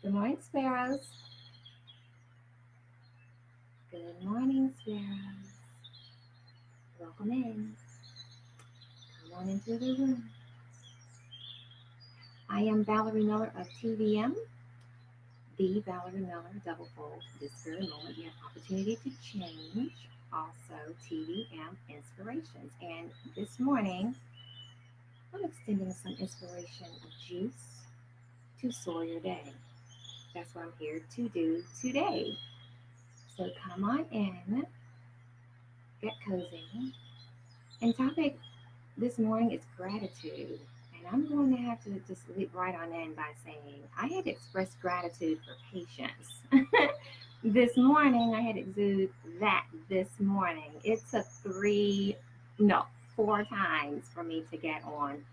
Good morning, Sparrows. Good morning, Sparrows. Welcome in. Come on into the room. I am Valerie Miller of T.V.M, the Valerie Miller Double Fold. This very moment, you have opportunity to change. Also, T.V.M inspirations. And this morning, I'm extending some inspiration of juice to soar your day. That's what I'm here to do today. So come on in, get cozy. And topic this morning is gratitude. And I'm going to have to just leap right on in by saying I had expressed gratitude for patience. This morning, I had exuded that this morning. It took no, 4 times for me to get on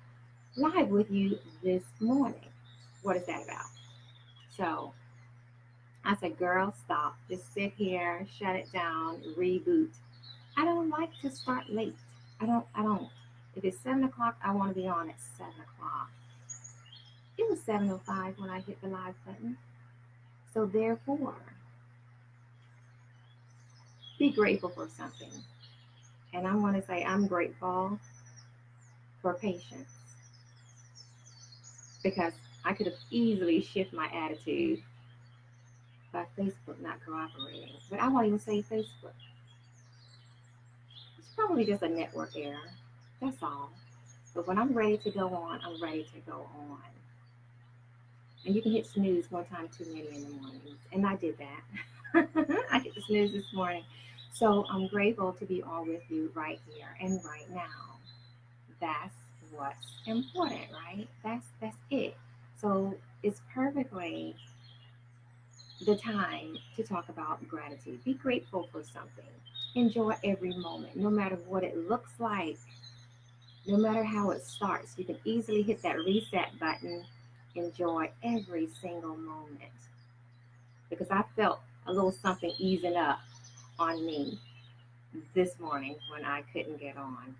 live with you this morning. What is that about? So I said, girl, stop. Just sit here, shut it down, reboot. I don't like to start late. I don't. If it's 7 o'clock, I want to be on at 7 o'clock. It was 7:05 when I hit the live button. So therefore, be grateful for something. And I want to say I'm grateful for patience because I could have easily shifted my attitude by Facebook not cooperating. But I won't even say Facebook. It's probably just a network error. That's all. But when I'm ready to go on, I'm ready to go on. And you can hit snooze one time too many in the mornings. And I did that. I hit the snooze this morning. So I'm grateful to be on with you right here and right now. That's what's important, right? That's it. So it's perfectly the time to talk about gratitude. Be grateful for something. Enjoy every moment, no matter what it looks like, no matter how it starts. You can easily hit that reset button. Enjoy every single moment because I felt a little something easing up on me this morning when I couldn't get on.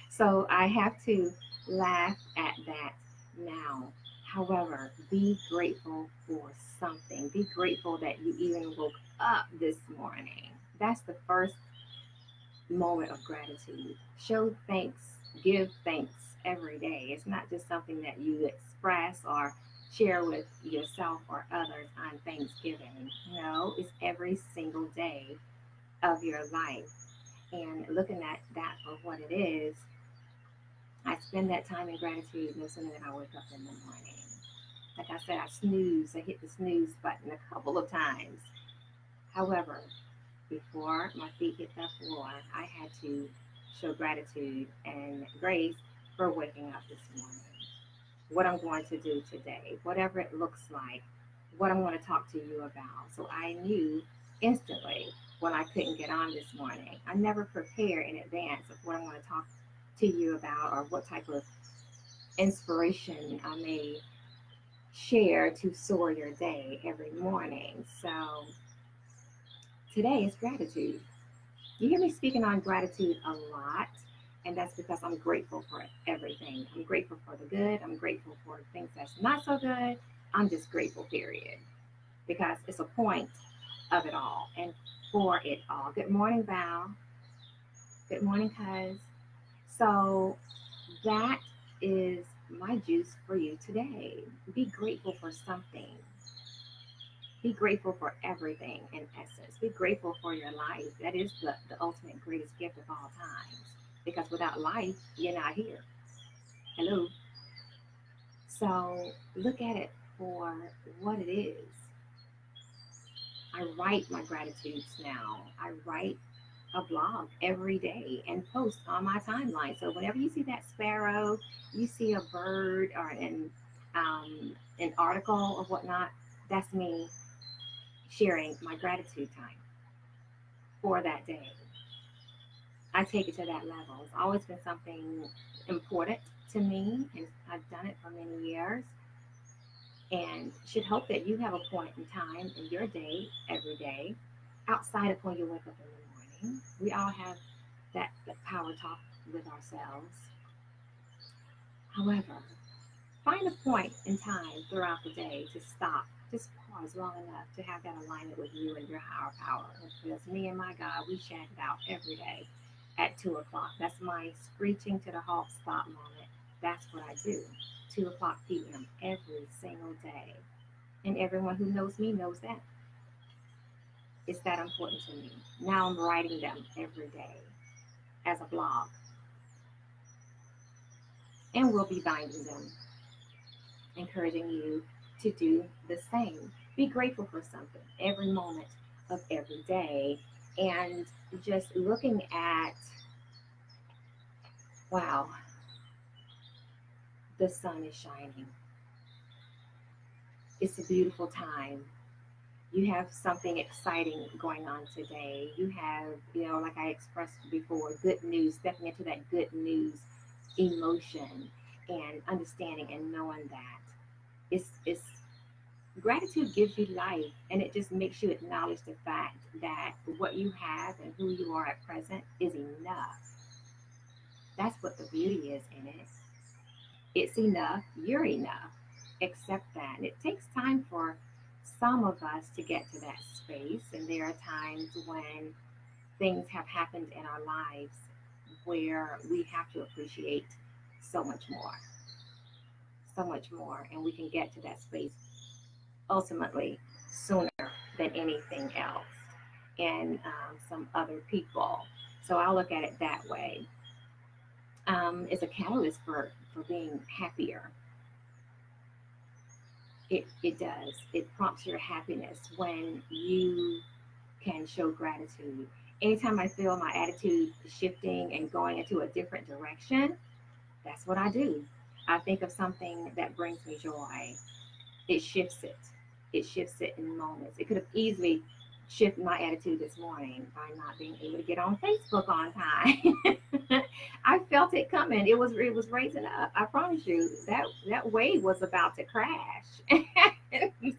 So I have to laugh at that now. However, be grateful for something. Be grateful that you even woke up this morning. That's the first moment of gratitude. Show thanks, give thanks every day. It's not just something that you express or share with yourself or others on Thanksgiving. No, it's every single day of your life. And looking at that for what it is, I spend that time in gratitude no sooner than I wake up in the morning. Like I said, I hit the snooze button a couple of times. However, before my feet hit the floor, I had to show gratitude and grace for waking up this morning. What I'm going to do today, whatever it looks like, what I'm going to talk to you about. So I knew instantly when I couldn't get on this morning. I never prepare in advance of what I'm going to talk to you about or what type of inspiration I may share to soar your day every morning. So today is gratitude. You hear me speaking on gratitude a lot, and that's because I'm grateful for everything. I'm grateful for the good. I'm grateful for things that's not so good. I'm just grateful, period, because it's a point of it all and for it all. Good morning, Val. Good morning, cuz. So that is my juice for you today. Be grateful for something. Be grateful for everything in essence. Be grateful for your life. That is the ultimate greatest gift of all times. Because without life, you're not here. Hello. So look at it for what it is. I write my gratitudes now. I write a blog every day and post on my timeline. So whenever you see that sparrow, you see a bird or an article or whatnot, that's me sharing my gratitude time for that day. I take it to that level. It's always been something important to me, and I've done it for many years. And should hope that you have a point in time in your day, every day, outside of when you wake up in the morning. We all have that power talk with ourselves. However, Find a point in time throughout the day to stop. Just pause long enough to have that alignment with you and your higher power. Because me and my God, we chant it out every day at 2 o'clock. That's my screeching to the halt stop moment. That's what I do. 2 o'clock p.m. every single day. And everyone who knows me knows that. It's that important to me. Now I'm writing them every day as a blog. And we'll be binding them, encouraging you to do the same. Be grateful for something every moment of every day. And just looking at, wow, the sun is shining. It's a beautiful time. You have something exciting going on today. You have, like I expressed before, good news, stepping into that good news emotion and understanding and knowing that it's gratitude gives you life, and it just makes you acknowledge the fact that what you have and who you are at present is enough. That's what the beauty is in it. It's enough. You're enough. Accept that. And it takes time for some of us to get to that space, and there are times when things have happened in our lives where we have to appreciate so much more, so much more, and we can get to that space ultimately sooner than anything else and some other people. So I'll look at it that way. It's a catalyst for being happier. It does. It prompts your happiness when you can show gratitude. Anytime I feel my attitude shifting and going into a different direction, that's what I do. I think of something that brings me joy. It shifts it. It shifts it in moments. It could have easily shifted my attitude this morning by not being able to get on Facebook on time. I felt it coming. It was raising up. I promise you that wave was about to crash.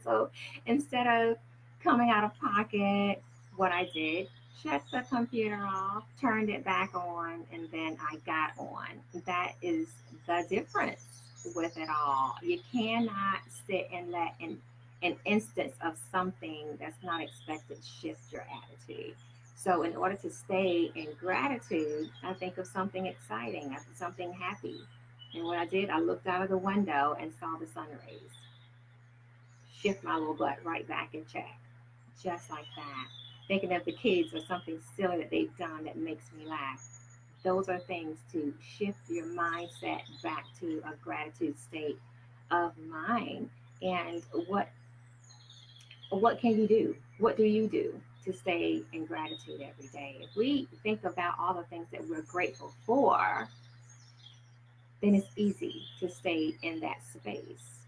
So instead of coming out of pocket, what I did, shut the computer off, turned it back on, and then I got on. That is the difference with it all. You cannot sit and let an instance of something that's not expected shift your attitude. So in order to stay in gratitude, I think of something exciting, something happy. And what I did, I looked out of the window and saw the sun rays. Shift my little butt right back in check. Just like that. Thinking of the kids or something silly that they've done that makes me laugh. Those are things to shift your mindset back to a gratitude state of mind. And what can you do? What do you do to stay in gratitude every day? If we think about all the things that we're grateful for, then it's easy to stay in that space.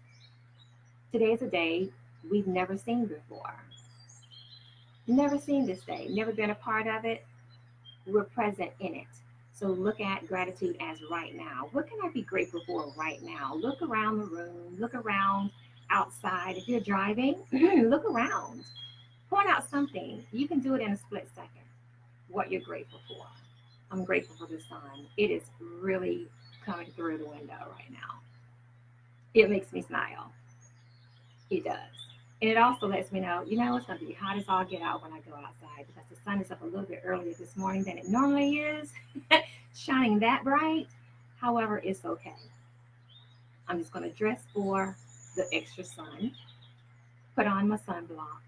Today is a day we've never seen before. Never seen this day, never been a part of it. We're present in it. So look at gratitude as right now. What can I be grateful for right now? Look around the room, look around outside. If you're driving, look around. Point out something. You can do it in a split second. What you're grateful for. I'm grateful for the sun. It is really coming through the window right now. It makes me smile. It does. And it also lets me know, it's going to be hot as all get out when I go outside because the sun is up a little bit earlier this morning than it normally is, shining that bright. However, it's okay. I'm just going to dress for the extra sun, put on my sunblock,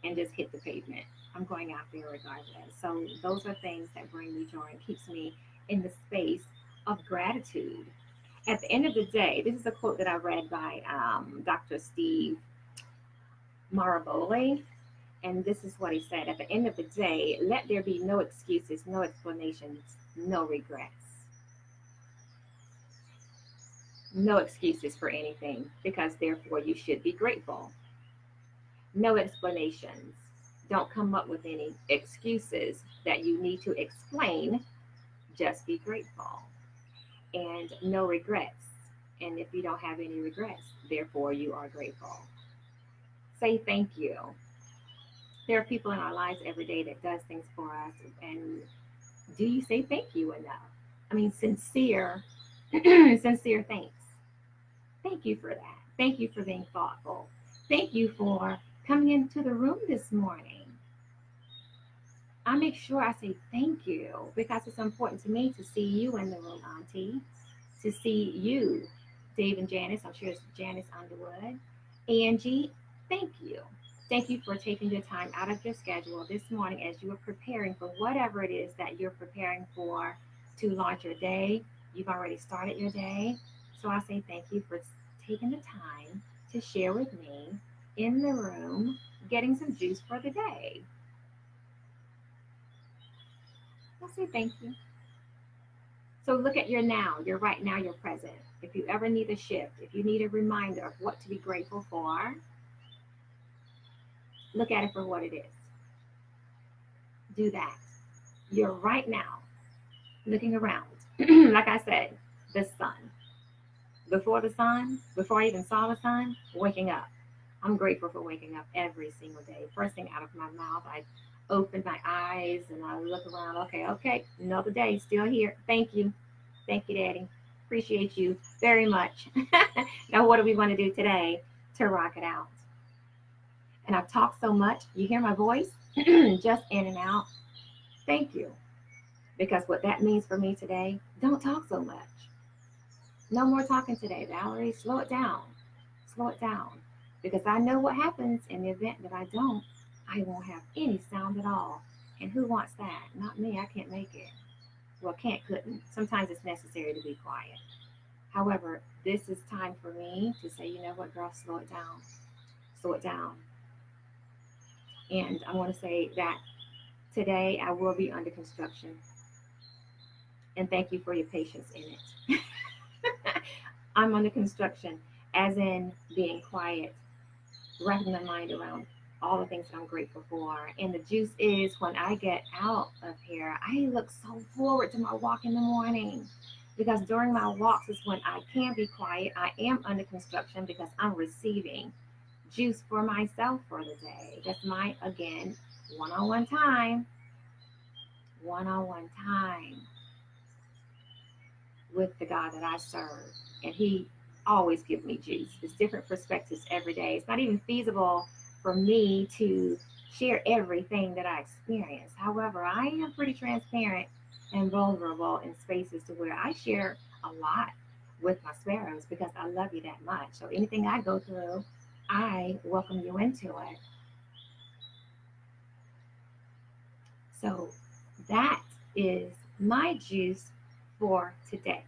and just hit the pavement. I'm going out there regardless. So those are things that bring me joy and keeps me in the space of gratitude. At the end of the day, this is a quote that I read by Dr. Steve Maraboli, and this is what he said. At the end of the day, let there be no excuses, no explanations, no regrets. No excuses for anything, because therefore you should be grateful. No explanations. Don't come up with any excuses that you need to explain. Just be grateful. And no regrets. And if you don't have any regrets, therefore you are grateful. Say thank you. There are people in our lives every day that does things for us. And do you say thank you enough? I mean, sincere thanks. Thank you for that. Thank you for being thoughtful. Thank you for coming into the room this morning. I make sure I say thank you because it's important to me to see you in the room, Auntie, to see you, Dave and Janice. I'm sure it's Janice Underwood. Angie, thank you. Thank you for taking your time out of your schedule this morning as you are preparing for whatever it is that you're preparing for to launch your day. You've already started your day. So I say thank you for taking the time to share with me in the room, getting some juice for the day. I say thank you. So look at your now, your right now, your present. If you ever need a shift, if you need a reminder of what to be grateful for, look at it for what it is. Do that. You're right now looking around. Like I said, the sun. Before the sun, before I even saw the sun, waking up. I'm grateful for waking up every single day. First thing out of my mouth, I open my eyes and I look around. Okay, another day, still here. Thank you. Thank you, Daddy. Appreciate you very much. Now, what do we want to do today to rock it out? And I've talked so much. You hear my voice? Just in and out. Thank you. Because what that means for me today, don't talk so much. No more talking today, Valerie. Slow it down. Slow it down. Because I know what happens in the event that I don't. I won't have any sound at all. And who wants that? Not me. I can't make it. Well, can't, couldn't. Sometimes it's necessary to be quiet. However, this is time for me to say, you know what, girl, slow it down. Slow it down. And I want to say that today I will be under construction. And thank you for your patience in it. I'm under construction, as in being quiet, wrapping my mind around all the things that I'm grateful for. And the juice is when I get out of here, I look so forward to my walk in the morning. Because during my walks is when I can be quiet. I am under construction because I'm receiving juice for myself for the day. That's my, again, one-on-one time. One-on-one time with the God that I serve. And he always gives me juice. It's different perspectives every day. It's not even feasible for me to share everything that I experience. However, I am pretty transparent and vulnerable in spaces to where I share a lot with my sparrows because I love you that much. So anything I go through, I welcome you into it. So that is my juice for today.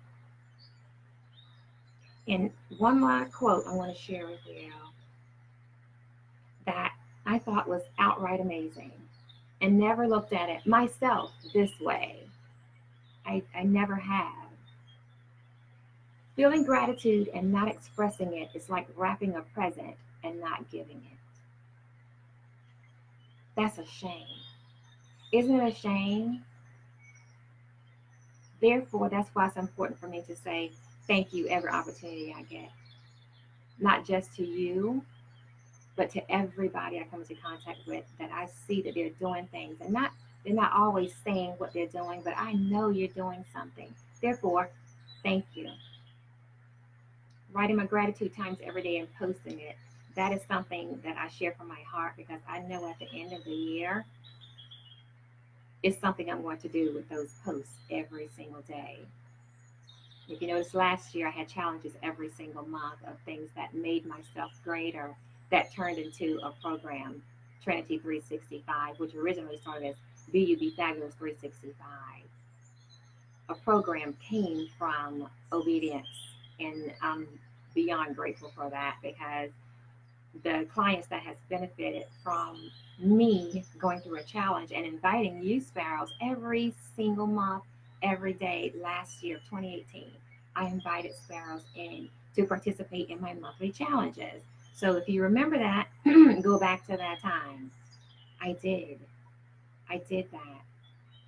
And one more quote I want to share with you that I thought was outright amazing and never looked at it myself this way. I never have. Feeling gratitude and not expressing it is like wrapping a present and not giving it. That's a shame. Isn't it a shame? Therefore, that's why it's important for me to say thank you every opportunity I get. Not just to you, but to everybody I come into contact with that I see that they're doing things and they're not always saying what they're doing, but I know you're doing something. Therefore, thank you. Writing my gratitude times every day and posting it, that is something that I share from my heart because I know at the end of the year, it's something I'm going to do with those posts every single day. If you notice, last year I had challenges every single month of things that made myself greater, that turned into a program, Trinity 365, which originally started as BUB Fabulous 365. A program came from obedience, and I'm beyond grateful for that because the clients that has benefited from me going through a challenge and inviting you sparrows every single month, every day last year, 2018, I invited sparrows in to participate in my monthly challenges. So if you remember that, go back to that time. I did. I did that.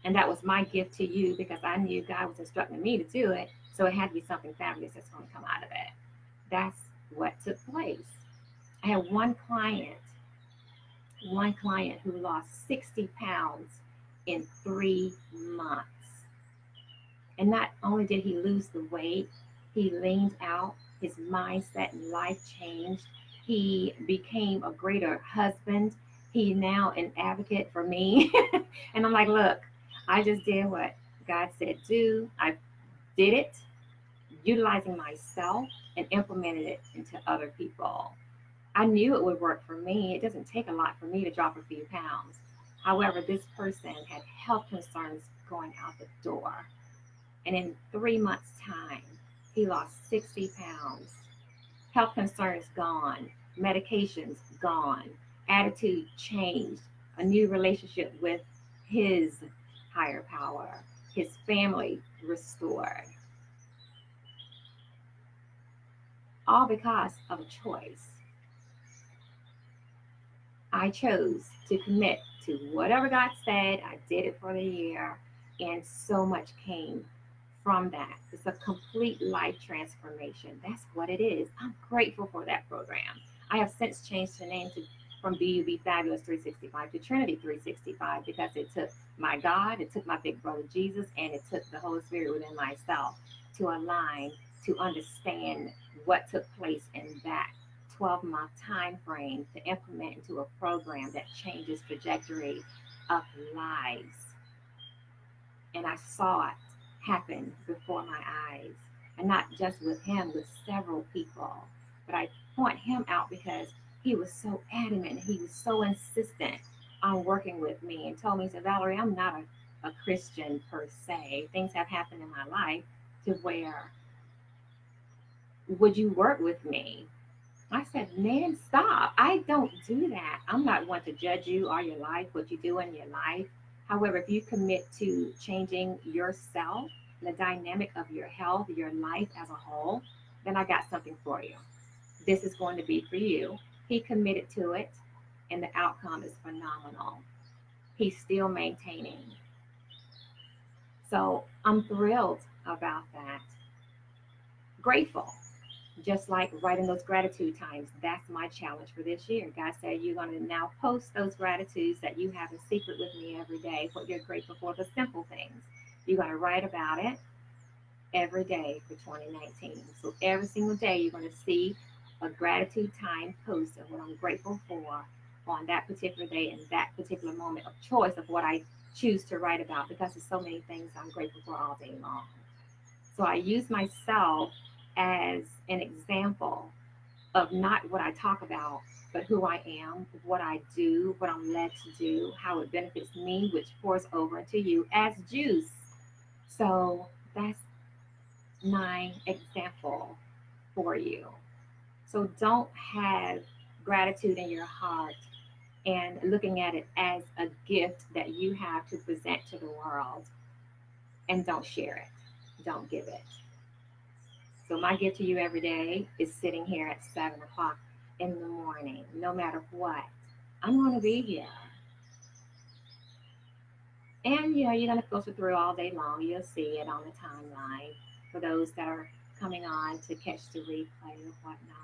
And that was my gift to you because I knew God was instructing me to do it. So it had to be something fabulous that's going to come out of it. That's what took place. I had one client who lost 60 pounds in 3 months. And not only did he lose the weight, he leaned out His mindset and life changed. He became a greater husband. He now an advocate for me. And I'm like, look, I just did what God said do. I did it, utilizing myself and implemented it into other people. I knew it would work for me. It doesn't take a lot for me to drop a few pounds. However, this person had health concerns going out the door. And in 3 months' time, he lost 60 pounds. Health concerns gone, medications gone, attitude changed, a new relationship with his higher power, his family restored, all because of a choice. I chose to commit to whatever God said. I did it for the year, and so much came from that. It's a complete life transformation. That's what it is. I'm grateful for that program. I have since changed the name to from BUB Fabulous 365 to Trinity 365 because it took my God, it took my big brother Jesus, and it took the Holy Spirit within myself to align, to understand what took place in that 12-month time frame to implement into a program that changes trajectory of lives. And I saw it happen before my eyes, and not just with him, with several people. But I point him out because he was so adamant, he was so insistent on working with me and told me, so Valerie, I'm not a Christian per se. Things have happened in my life to where, would you work with me? I said, man, stop. I don't do that. I'm not one to judge you or your life, what you do in your life. However, if you commit to changing yourself, the dynamic of your health, your life as a whole, then I got something for you. This is going to be for you. He committed to it, and the outcome is phenomenal. He's still maintaining. So I'm thrilled about that. Grateful. Just like writing those gratitude times, that's my challenge for this year. God said you're going to now post those gratitudes that you have in secret with me every day, what you're grateful for, the simple things. You're going to write about it every day for 2019. So every single day, you're going to see a gratitude time post of what I'm grateful for on that particular day and that particular moment of choice of what I choose to write about because there's so many things I'm grateful for all day long. So I use myself as an example of not what I talk about, but who I am, what I do, what I'm led to do, how it benefits me, which pours over to you as juice. So that's my example for you. So don't have gratitude in your heart and looking at it as a gift that you have to present to the world and don't share it. Don't give it. So my gift to you every day is sitting here at 7 o'clock in the morning, no matter what. I'm going to be here. And you're going to filter through all day long. You'll see it on the timeline for those that are coming on to catch the replay or whatnot.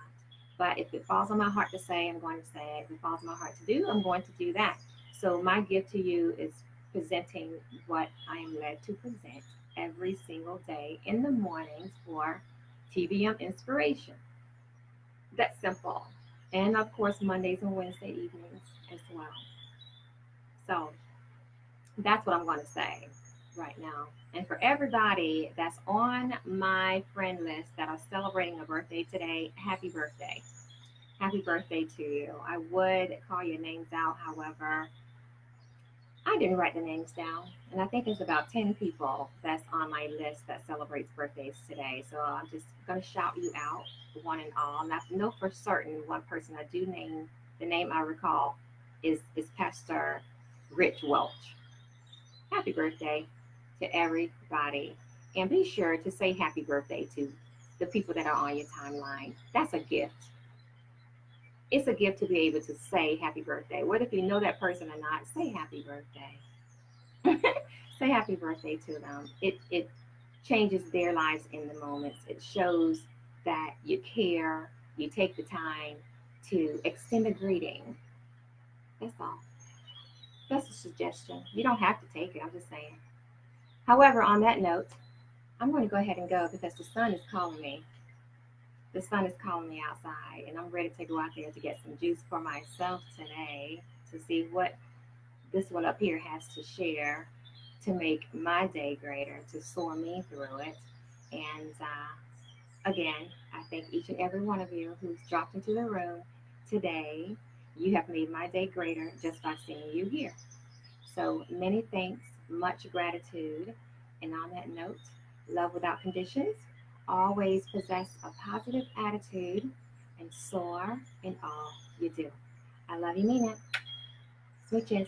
But if it falls on my heart to say, I'm going to say it. If it falls on my heart to do, I'm going to do that. So my gift to you is presenting what I am led to present every single day in the mornings for T.V.M. inspiration. That's simple. And of course, Mondays and Wednesday evenings as well. So that's what I'm going to say right now. And for everybody that's on my friend list that are celebrating a birthday today, happy birthday. Happy birthday to you. I would call your names out. However, I didn't write the names down. And I think it's about 10 people that's on my list that celebrates birthdays today. So I'm just going to shout you out, one and all. And I know for certain one person I do name, the name I recall is Pastor Rich Welch. Happy birthday to everybody. And be sure to say happy birthday to the people that are on your timeline. That's a gift. It's a gift to be able to say happy birthday. Whether if you know that person or not, say happy birthday. Say happy birthday to them. It changes their lives in the moments. It shows that you care, you take the time to extend a greeting. That's all. That's a suggestion. You don't have to take it. I'm just saying. However, on that note, I'm going to go ahead and go because the sun is calling me. The sun is calling me outside, and I'm ready to go out there to get some juice for myself today to see what this one up here has to share to make my day greater, to soar me through it. And again, I thank each and every one of you who's dropped into the room today. You have made my day greater just by seeing you here. So many thanks, much gratitude. And on that note, love without conditions. Always possess a positive attitude and soar in all you do. I love you, Mina. Smooches.